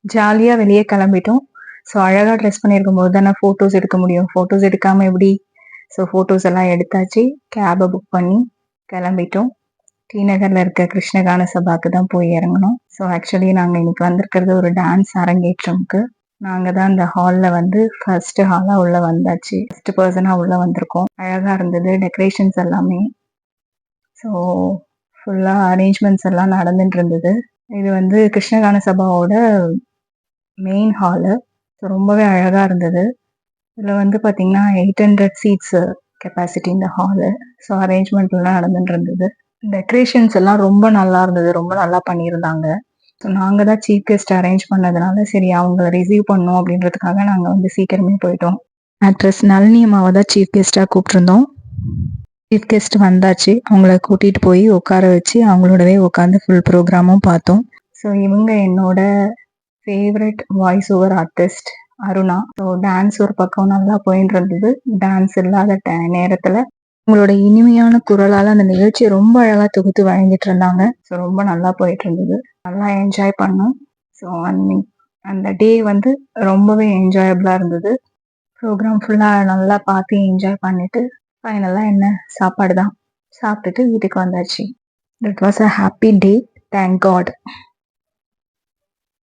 ஜாலியாக வெளியே கிளம்பிட்டோம். ஸோ அழகாக ட்ரெஸ் பண்ணியிருக்கும் போது தானே ஃபோட்டோஸ் எடுக்க முடியும். ஃபோட்டோஸ் எடுக்காமல் எப்படி? ஸோ ஃபோட்டோஸ் எல்லாம் எடுத்தாச்சு. கேபை புக் பண்ணி கிளம்பிட்டோம். டி நகரில் இருக்க கிருஷ்ணகான சபாக்கு தான் போய் இறங்கணும். ஸோ ஆக்சுவலி நாங்கள் இன்னைக்கு வந்திருக்கிறது ஒரு டான்ஸ் அரங்கேற்றம்க்கு. நாங்கள் தான் இந்த ஹாலில் வந்து ஃபர்ஸ்ட் ஹாலாக உள்ள வந்தாச்சு. ஃபர்ஸ்ட் பர்சனாக உள்ள வந்திருக்கோம். அழகாக இருந்தது டெக்கரேஷன்ஸ் எல்லாமே. ஸோ ஃபுல்லாக அரேஞ்ச்மெண்ட்ஸ் எல்லாம் நடந்துட்டு இருந்தது. இது வந்து கிருஷ்ணகான சபாவோட மெயின் ஹாலு. ஸோ ரொம்பவே அழகாக இருந்தது. இதில் வந்து பார்த்தீங்கன்னா 800 சீட்ஸு கெப்பாசிட்டி இந்த ஹாலு. ஸோ அரேஞ்ச்மெண்ட்லாம் நடந்துட்டு இருந்தது. டெக்கரேஷன்ஸ் எல்லாம் ரொம்ப நல்லா இருந்தது. ரொம்ப நல்லா பண்ணியிருந்தாங்க. ஸோ நாங்கள் தான் சீஃப் கெஸ்ட் அரேஞ்ச் பண்ணதுனால சரி அவங்கள ரிசீவ் பண்ணோம் அப்படின்றதுக்காக நாங்கள் வந்து சீக்கிரமே போயிட்டோம். ஆக்ட்ரஸ் நளினி அம்மாவை தான் சீஃப் கெஸ்ட்டாக கூப்பிட்ருந்தோம். சீஃப் கெஸ்ட் வந்தாச்சு. அவங்கள கூட்டிகிட்டு போய் உட்கார வச்சு அவங்களோடவே உட்காந்து ஃபுல் ப்ரோக்ராமும் பார்த்தோம். ஸோ இவங்க என்னோட favourite voice over artist Aruna. So dance ஒரு பக்கம் நல்லா போயின்னு இருந்தது. டான்ஸ் இல்லாத நேரத்தில் உங்களோட இனிமையான குரலால் அந்த நிகழ்ச்சியை ரொம்ப அழகாக தொகுத்து வழங்கிட்டு இருந்தாங்க. ஸோ ரொம்ப நல்லா போயிட்டு இருந்தது. நல்லா என்ஜாய் பண்ணோம். ஸோ அந்த டே வந்து ரொம்பவே என்ஜாயபிளாக இருந்தது. ப்ரோக்ராம் ஃபுல்லாக நல்லா பார்த்து என்ஜாய் பண்ணிட்டு ஃபைனலாக என்ன சாப்பாடு தான் சாப்பிட்டுட்டு வீட்டுக்கு வந்தாச்சு. That was a happy day. Thank God.